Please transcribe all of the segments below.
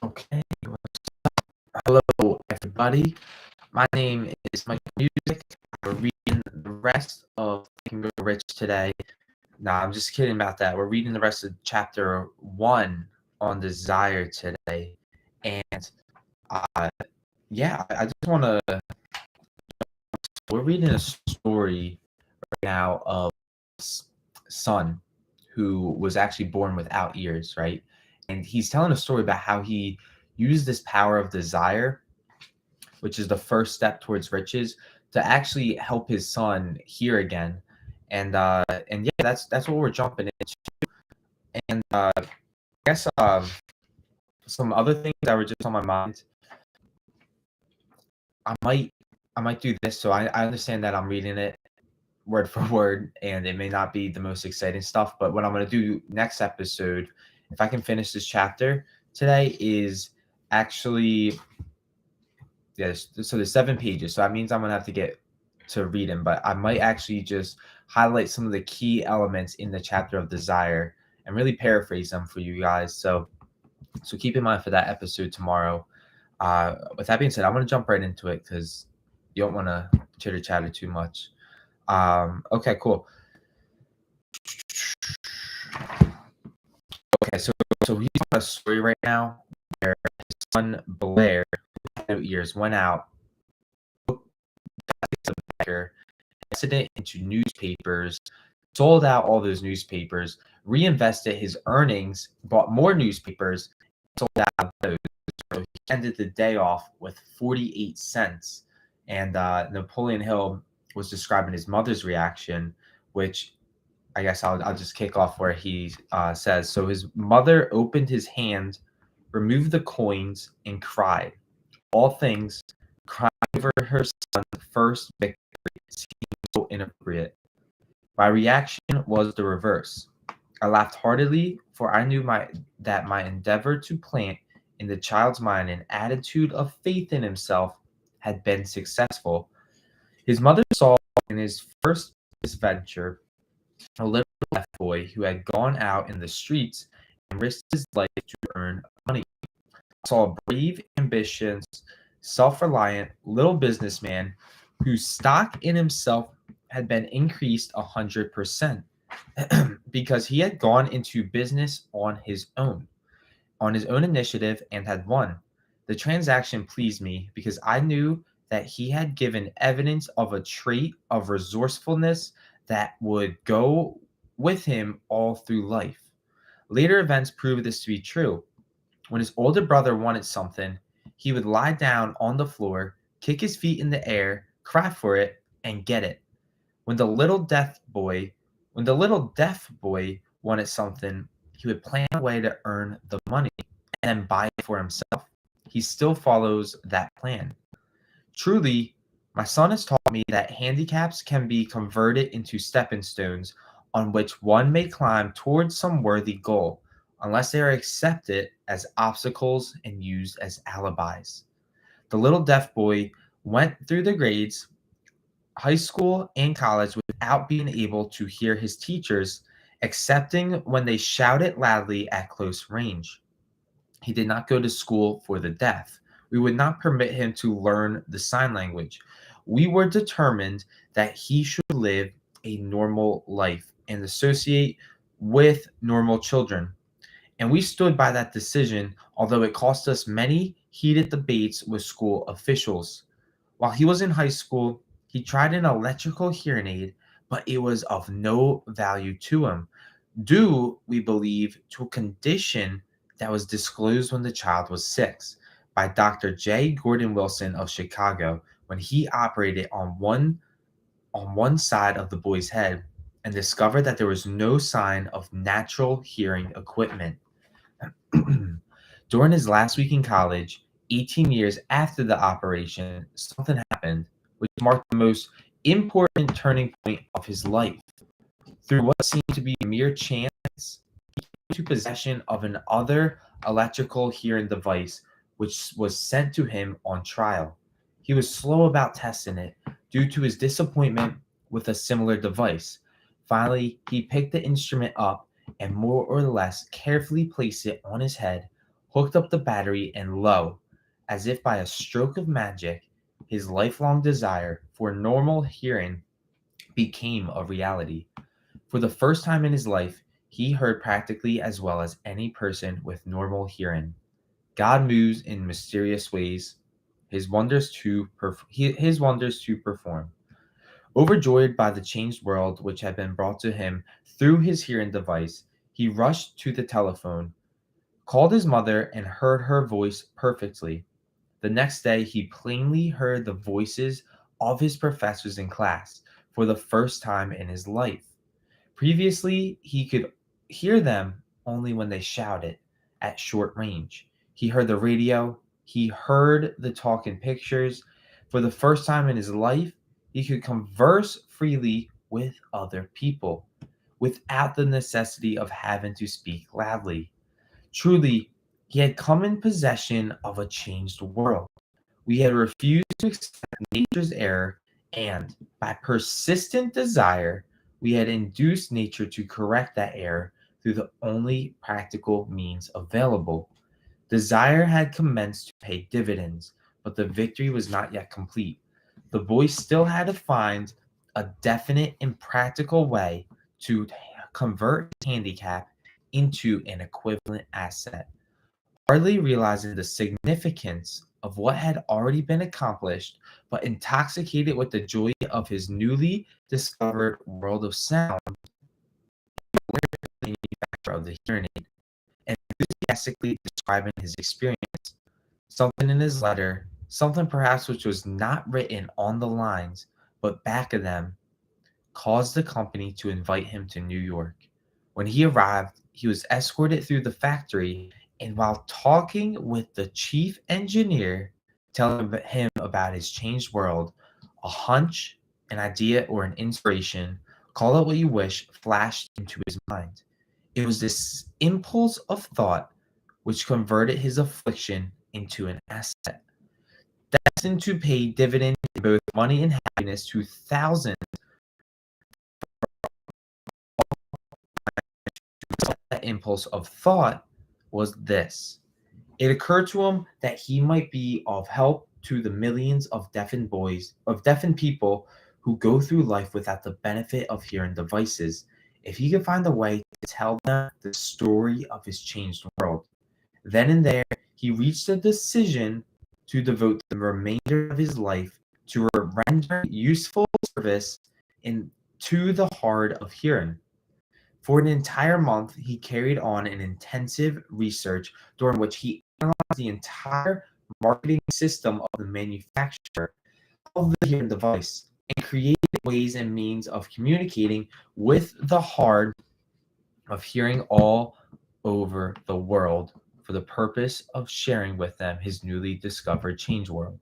Okay, hello everybody. My name is Mike Music. We're reading the rest of Think and Grow Rich today. Nah, I'm just kidding about that. We're reading the rest of chapter 1 on desire today. And uh, yeah, I just want to. We're reading a story right now of son who was actually born without ears, right? And he's telling a story about how he used this power of desire, which is the first step towards riches, to actually help his son hear again. And yeah, that's what we're jumping into. And I guess some other things that were just on my mind. I might I might do this. So I understand that I'm reading it word for word, and it may not be the most exciting stuff. But what I'm going to do next episode, if I can finish this chapter today, is actually yes. So there's 7 pages. So that means I'm going to have to get to read them. But I might actually just highlight some of the key elements in the chapter of desire and really paraphrase them for you guys. So keep in mind for that episode tomorrow. With that being said, I'm going to jump right into it because you don't want to chitter chatter too much. Okay, cool. Okay, so he's on a story right now where his son Blair, who had no ears, went out, a backer, invested it into newspapers, sold out all those newspapers, reinvested his earnings, bought more newspapers, sold out those. So he ended the day off with 48 cents. And Napoleon Hill was describing his mother's reaction, which I guess I'll just kick off where he says, so his mother opened his hand, removed the coins, and cried. All things, crying over her son's first victory seemed so inappropriate. My reaction was the reverse. I laughed heartily, for I knew that my endeavor to plant in the child's mind an attitude of faith in himself had been successful. His mother saw in his first venture a little deaf boy who had gone out in the streets and risked his life to earn money. I saw a brave, ambitious, self-reliant little businessman whose stock in himself had been increased 100% because he had gone into business on his own initiative, and had won. The transaction pleased me because I knew that he had given evidence of a trait of resourcefulness that would go with him all through life. Later events proved this to be true. When his older brother wanted something, he would lie down on the floor, kick his feet in the air, cry for it, and get it. When the little deaf boy, when the little deaf boy wanted something, he would plan a way to earn the money and buy it for himself. He still follows that plan. Truly, my son has taught me that handicaps can be converted into stepping stones on which one may climb towards some worthy goal, unless they are accepted as obstacles and used as alibis. The little deaf boy went through the grades, high school and college, without being able to hear his teachers, excepting when they shouted loudly at close range. He did not go to school for the deaf. We would not permit him to learn the sign language. We were determined that he should live a normal life and associate with normal children. And we stood by that decision, although it cost us many heated debates with school officials. While he was in high school, he tried an electrical hearing aid, but it was of no value to him, due, we believe, to a condition that was disclosed when the child was 6 by Dr. J. Gordon Wilson of Chicago when he operated on one side of the boy's head and discovered that there was no sign of natural hearing equipment. During his last week in college, 18 years after the operation, something happened which marked the most important turning point of his life. Through what seemed to be mere chance, he came into possession of an other electrical hearing device which was sent to him on trial. He was slow about testing it due to his disappointment with a similar device. Finally, he picked the instrument up and more or less carefully placed it on his head, hooked up the battery, and lo, as if by a stroke of magic, his lifelong desire for normal hearing became a reality. For the first time in his life, he heard practically as well as any person with normal hearing. God moves in mysterious ways, his wonders to perform. Overjoyed by the changed world which had been brought to him through his hearing device, he rushed to the telephone, called his mother, and heard her voice perfectly. The next day, he plainly heard the voices of his professors in class for the first time in his life. Previously, he could hear them only when they shouted at short range. He heard the radio, he heard the talking pictures. For the first time in his life, he could converse freely with other people without the necessity of having to speak loudly. Truly, he had come in possession of a changed world. We had refused to accept nature's error, and by persistent desire, we had induced nature to correct that error through the only practical means available. Desire had commenced to pay dividends, but the victory was not yet complete. The boy still had to find a definite and practical way to convert his handicap into an equivalent asset. Hardly realizing the significance of what had already been accomplished, but intoxicated with the joy of his newly discovered world of sound, the manufacturer of the hearing aid, enthusiastically describing his experience. Something in his letter, something perhaps which was not written on the lines, but back of them, caused the company to invite him to New York. When he arrived, he was escorted through the factory, and while talking with the chief engineer, telling him about his changed world, a hunch, an idea, or an inspiration, call it what you wish, flashed into his mind. It was this impulse of thought which converted his affliction into an asset, destined to pay dividends in both money and happiness to thousands. That impulse of thought was this. It occurred to him that he might be of help to the millions of deafened people who go through life without the benefit of hearing devices, if he could find a way to tell them the story of his changed world. Then and there, he reached a decision to devote the remainder of his life to render useful service to the hard of hearing. For an entire month, he carried on an intensive research during which he analyzed the entire marketing system of the manufacturer of the hearing device and created ways and means of communicating with the hard of hearing all over the world for the purpose of sharing with them his newly discovered change world.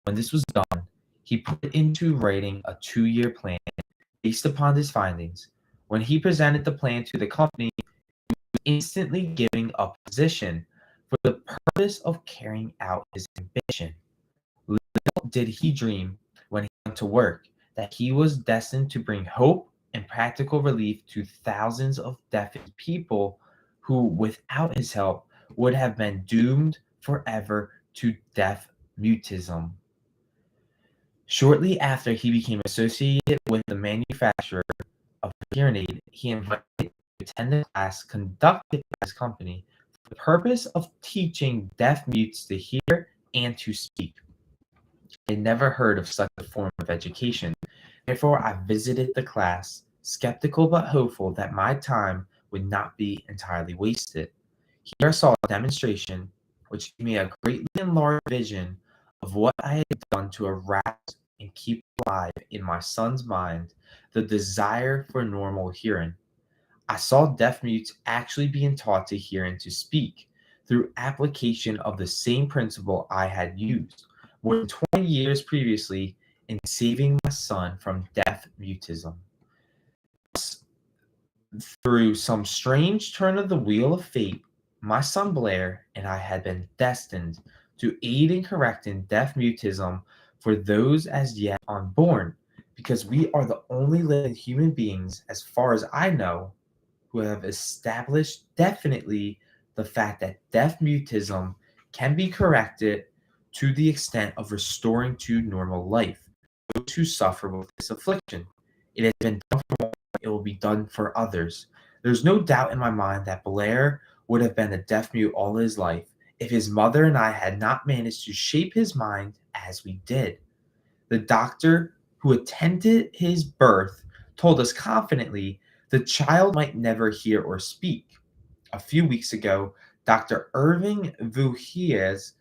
When this was done, he put into writing a 2-year plan based upon his findings. When he presented the plan to the company, he was instantly giving a position for the purpose of carrying out his ambition. Little did he dream when he went to work that he was destined to bring hope and practical relief to thousands of deafened people who, without his help, would have been doomed forever to deaf mutism. Shortly after he became associated with the manufacturer of the hearing aid, he invited to attend a class conducted by his company for the purpose of teaching deaf mutes to hear and to speak. I had never heard of such a form of education. Therefore, I visited the class, skeptical but hopeful that my time would not be entirely wasted. Here I saw a demonstration which gave me a greatly enlarged vision of what I had done to arouse and keep alive in my son's mind the desire for normal hearing. I saw deaf mutes actually being taught to hear and to speak through application of the same principle I had used more than 20 years previously in saving my son from deaf mutism. Through some strange turn of the wheel of fate, my son Blair and I had been destined to aid in correcting deaf mutism for those as yet unborn, because we are the only living human beings, as far as I know, who have established definitely the fact that deaf mutism can be corrected to the extent of restoring to normal life those who suffer with this affliction. It has been done for one, it will be done for others. There's no doubt in my mind that Blair would have been a deaf mute all his life if his mother and I had not managed to shape his mind as we did. The doctor who attended his birth told us confidently the child might never hear or speak. A few weeks ago, Dr. Irving Vujies,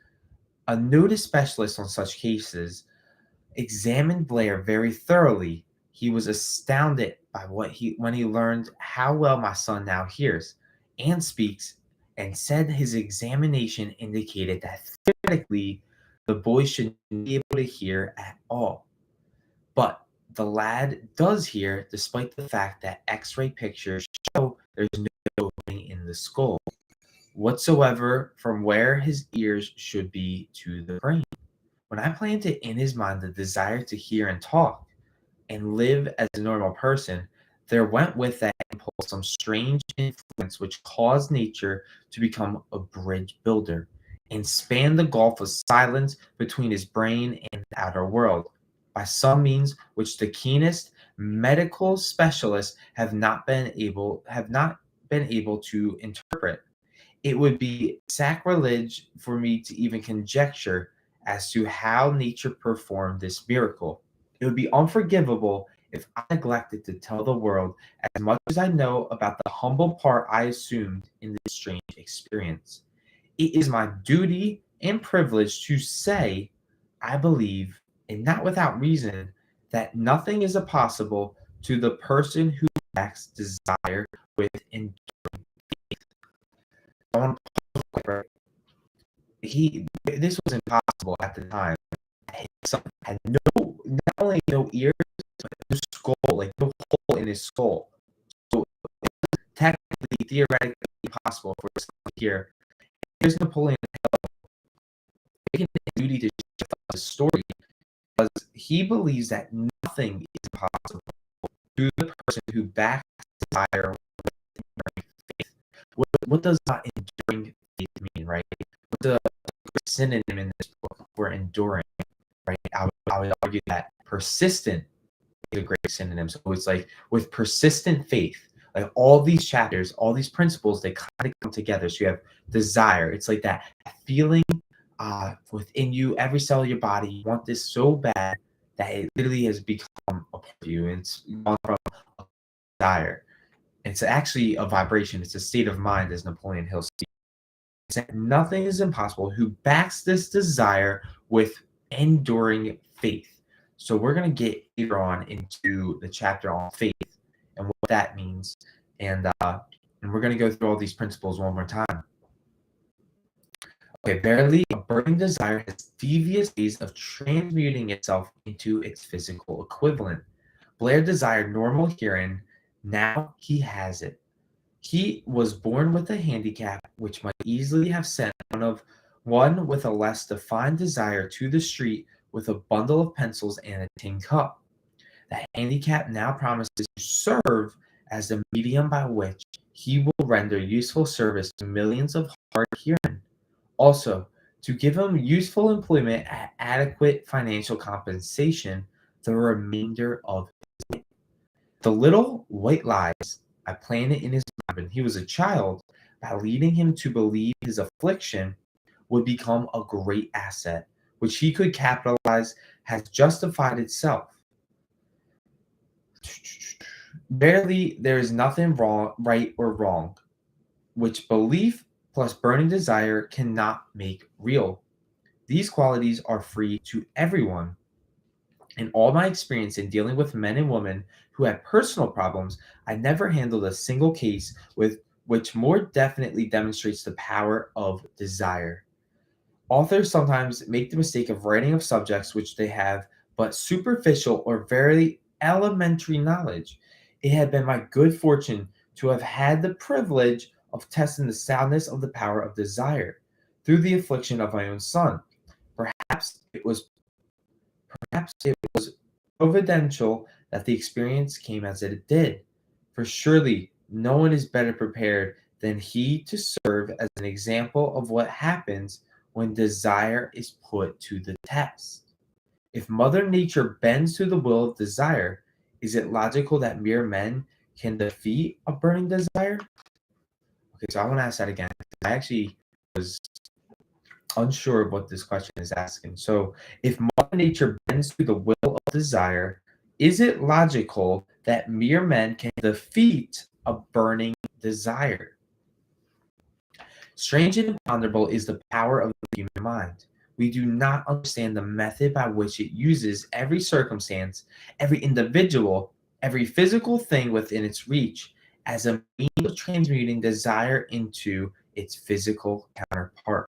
a noted specialist on such cases, examined Blair very thoroughly. He was astounded by when he learned how well my son now hears and speaks, and said his examination indicated that theoretically the boy should be able to hear at all. But the lad does hear despite the fact that X-ray pictures show there's no opening in the skull whatsoever from where his ears should be to the brain. When I planted in his mind the desire to hear and talk and live as a normal person, there went with that impulse some strange influence which caused nature to become a bridge builder and span the gulf of silence between his brain and the outer world by some means which the keenest medical specialists have not been able to interpret. It would be sacrilege for me to even conjecture as to how nature performed this miracle. It would be unforgivable if I neglected to tell the world as much as I know about the humble part I assumed in this strange experience. It is my duty and privilege to say, I believe, and not without reason, that nothing is impossible to the person who lacks desire with enduring faith. I want to pause right. This was impossible at the time. His son had not only no ears, but no skull, like no hole in his skull. So technically, theoretically impossible for his son to hear. Here's Napoleon Hill making it his duty to shift the story because he believes that nothing is impossible to the person who backs desire with enduring faith. What does enduring faith mean, right? What's the synonym in this book for enduring, right? I would argue that persistent is a great synonym. So it's like with persistent faith, like all these chapters, all these principles, they kind of come together. So you have desire. It's like that feeling within you, every cell of your body. You want this so bad that it literally has become a part of you. And it's gone from a desire. It's actually a vibration. It's a state of mind, as Napoleon Hill speaks. That nothing is impossible who backs this desire with enduring faith. So we're going to get later on into the chapter on faith and what that means, and we're going to go through all these principles one more time. Okay, verily, a burning desire has devious ways of transmuting itself into its physical equivalent. Blair desired normal hearing. Now he has it. He was born with a handicap which might easily have sent one with a less defined desire to the street with a bundle of pencils and a tin cup. The handicap now promises to serve as the medium by which he will render useful service to millions of hard hearing. Also, to give him useful employment at adequate financial compensation the remainder of his life. The little white lies I planted in his mind when he was a child, by leading him to believe his affliction would become a great asset, which he could capitalize, has justified itself. Barely there is nothing wrong, right or wrong, which belief plus burning desire cannot make real. These qualities are free to everyone. In all my experience in dealing with men and women who had personal problems, I never handled a single case with which more definitely demonstrates the power of desire. Authors sometimes make the mistake of writing of subjects which they have but superficial or very elementary knowledge. It had been my good fortune to have had the privilege of testing the soundness of the power of desire through the affliction of my own son. Perhaps it was providential that the experience came as it did, for surely no one is better prepared than he to serve as an example of what happens when desire is put to the test. If Mother Nature bends to the will of desire, is it logical that mere men can defeat a burning desire? Okay, so I want to ask that again. I actually was unsure of what this question is asking. So, if Mother Nature bends to the will of desire, is it logical that mere men can defeat a burning desire? Strange and imponderable is the power of the human mind. We do not understand the method by which it uses every circumstance, every individual, every physical thing within its reach as a means of transmuting desire into its physical counterpart.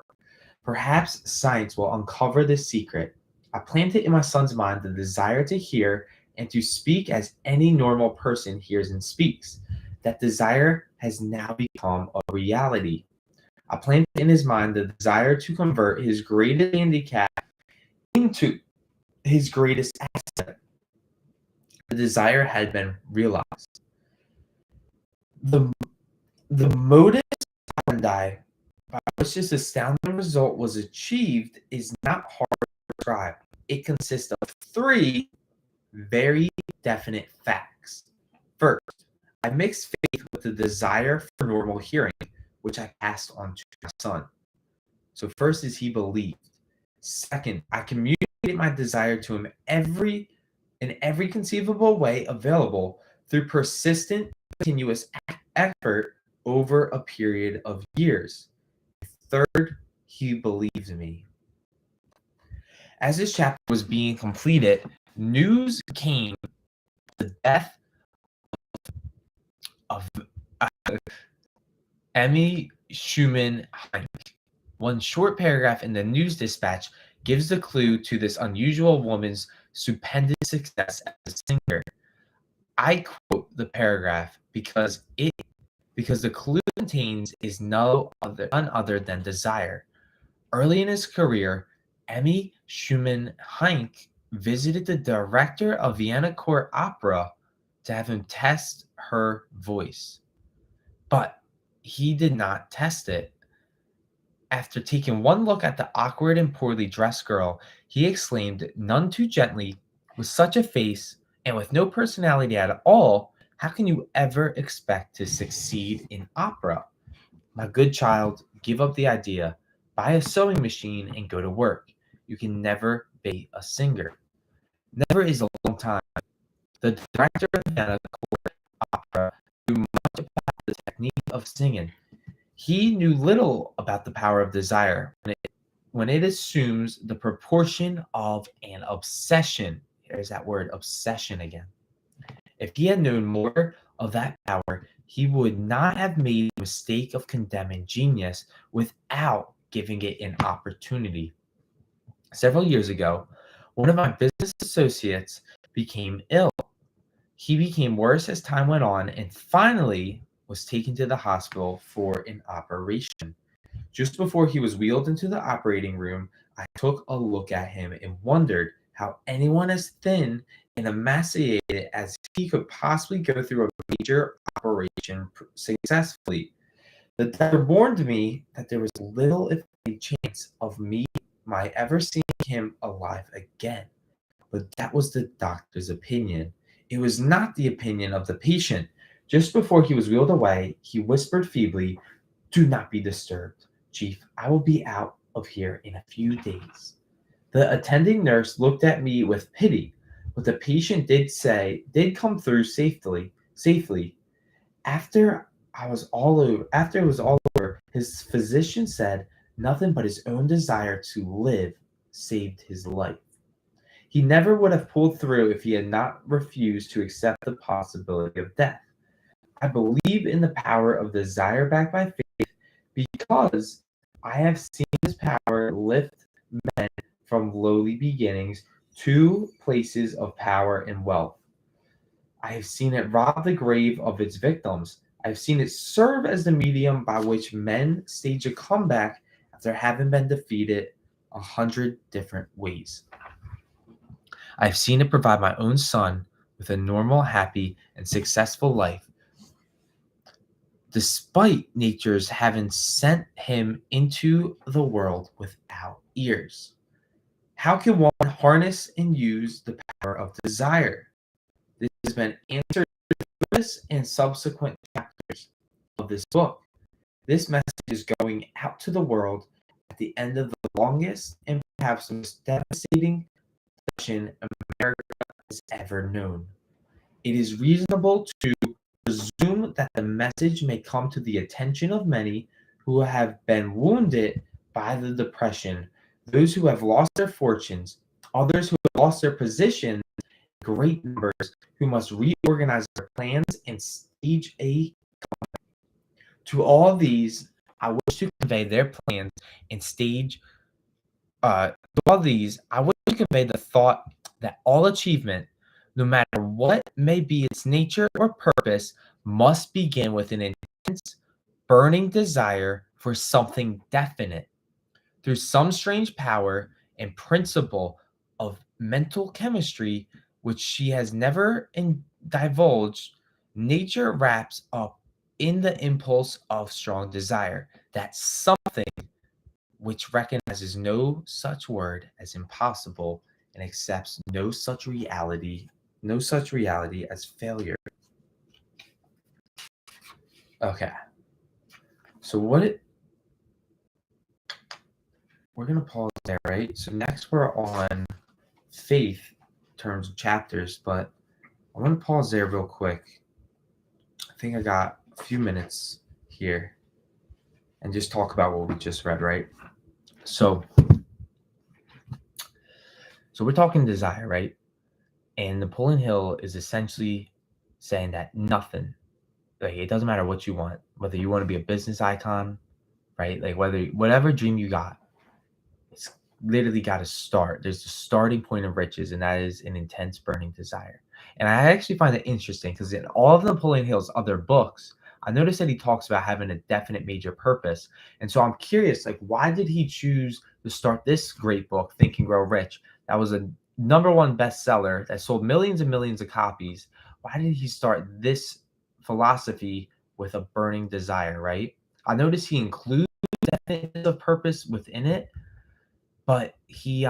Perhaps science will uncover this secret. I planted in my son's mind the desire to hear and to speak as any normal person hears and speaks. That desire has now become a reality. I planted in his mind the desire to convert his greatest handicap into his greatest asset. The desire had been realized. The, the modus operandi by which this astounding result was achieved is not hard to describe. It consists of three very definite facts. First, I mixed faith with the desire for normal hearing, which I passed on to my son. So first is he believed. Second, I communicated my desire to him in every conceivable way available through persistent, continuous effort over a period of years. Third, he believed me. As this chapter was being completed, news came of the death of Emmy Schumann Heink. One short paragraph in the news dispatch gives the clue to this unusual woman's stupendous success as a singer. I quote the paragraph because the clue contains is none other than desire. Early in his career, Emmy Schumann Heink visited the director of Vienna Court Opera to have him test her voice. But he did not test it. After taking one look at the awkward and poorly dressed girl, he exclaimed, none too gently, with such a face and with no personality at all, how can you ever expect to succeed in opera? My good child, give up the idea. Buy a sewing machine and go to work. You can never be a singer. Never is a long time. The director of the Vienna Court Opera knew much about the technique of singing. He knew little about the power of desire when it assumes the proportion of an obsession. There's that word obsession again. If he had known more of that power, he would not have made the mistake of condemning genius without giving it an opportunity. Several years ago, one of my business associates became ill. He became worse as time went on and finally was taken to the hospital for an operation. Just before he was wheeled into the operating room, I took a look at him and wondered how anyone as thin and emaciated as he could possibly go through a major operation successfully. The doctor warned me that there was little, if any, chance of my ever seeing him alive again. But that was the doctor's opinion. It was not the opinion of the patient. Just before he was wheeled away, he whispered feebly, do not be disturbed, Chief. I will be out of here in a few days. The attending nurse looked at me with pity, but the patient did come through safely. After it was all over, his physician said nothing but his own desire to live saved his life. He never would have pulled through if he had not refused to accept the possibility of death. I believe in the power of desire backed by faith because I have seen this power lift men from lowly beginnings to places of power and wealth. I have seen it rob the grave of its victims. I have seen it serve as the medium by which men stage a comeback after having been defeated 100 different ways. I have seen it provide my own son with a normal, happy, and successful life despite nature's having sent him into the world without ears. How can one harness and use the power of desire? This has been answered in this and subsequent chapters of this book. This message is going out to the world at the end of the longest and perhaps most devastating depression America has ever known. It is reasonable to presume that the message may come to the attention of many who have been wounded by the Depression, those who have lost their fortunes, others who have lost their positions, great numbers who must reorganize their plans and stage a comeback. To all these, I wish to convey their plans and stage. To all these, I wish to convey the thought that all achievement, no matter what may be its nature or purpose, must begin with an intense, burning desire for something definite. Through some strange power and principle of mental chemistry, which she has never divulged, nature wraps up in the impulse of strong desire that something which recognizes no such word as impossible and accepts no such reality as failure. Okay. So we're gonna pause there, right? So next we're on faith in terms of chapters, but I want to pause there real quick. I think I got a few minutes here and just talk about what we just read, right? So we're talking desire, right? And Napoleon Hill is essentially saying that nothing, like it doesn't matter what you want, whether you want to be a business icon, right? Like whatever dream you got, it's literally got to start. There's the starting point of riches, and that is an intense burning desire. And I actually find it interesting because in all of Napoleon Hill's other books, I noticed that he talks about having a definite major purpose. And so I'm curious, like, why did he choose to start this great book, Think and Grow Rich? That was a #1 bestseller that sold millions and millions of copies. Why did he start this philosophy with a burning desire, right? I noticed he includes definition of purpose within it, but he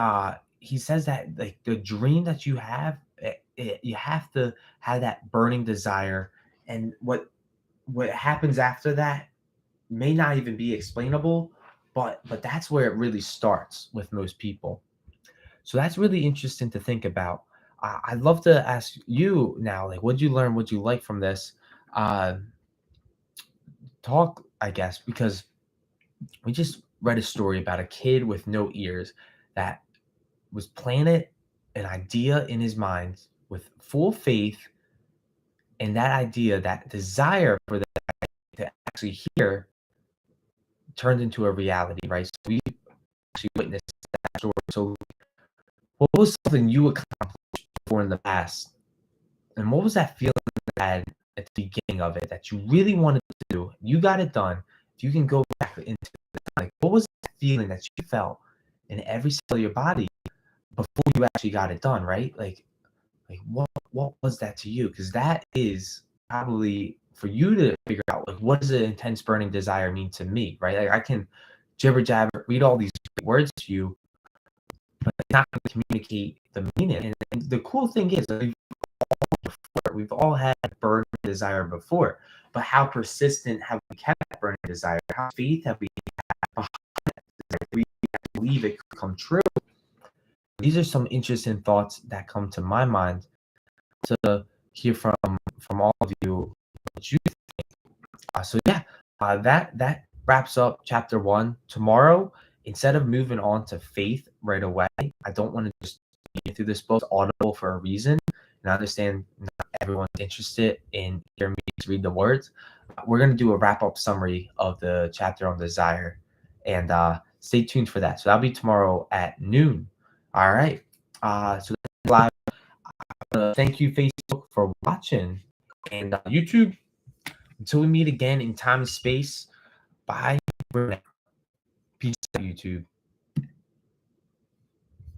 says that like the dream that you have, you have to have that burning desire, and what happens after that may not even be explainable, but that's where it really starts with most people. So that's really interesting to think about. I'd love to ask you now, like, what'd you learn? What'd you like from this uh, talk? I guess because we just read a story about a kid with no ears that was planted an idea in his mind with full faith, and that idea, that desire for that to actually hear, turned into a reality, right? So we actually witnessed that story. So what was something you accomplished before in the past, and what was that feeling you had at the beginning of it that you really wanted to do? You got it done. If you can go back into it, like what was that feeling that you felt in every cell of your body before you actually got it done, right? Like what was that to you? Because that is probably for you to figure out, like, what does an intense burning desire mean to me, right? Like I can jibber jabber, read all these words to you, but it's not going to communicate the meaning. And the cool thing is, we've all had burning desire before, but how persistent have we kept that burning desire? How much faith have we had behind that desire? We believe it could come true. These are some interesting thoughts that come to my mind to hear from all of you what you think. So yeah, that wraps up chapter 1. Tomorrow, instead of moving on to faith right away, I don't want to just get through this book. It's audible for a reason, and I understand not everyone's interested in hearing me read the words. We're going to do a wrap-up summary of the chapter on desire, and stay tuned for that. So that'll be tomorrow at noon. All right. So that's live. Thank you, Facebook, for watching, and YouTube. Until we meet again in time and space. Bye. Peace out, YouTube.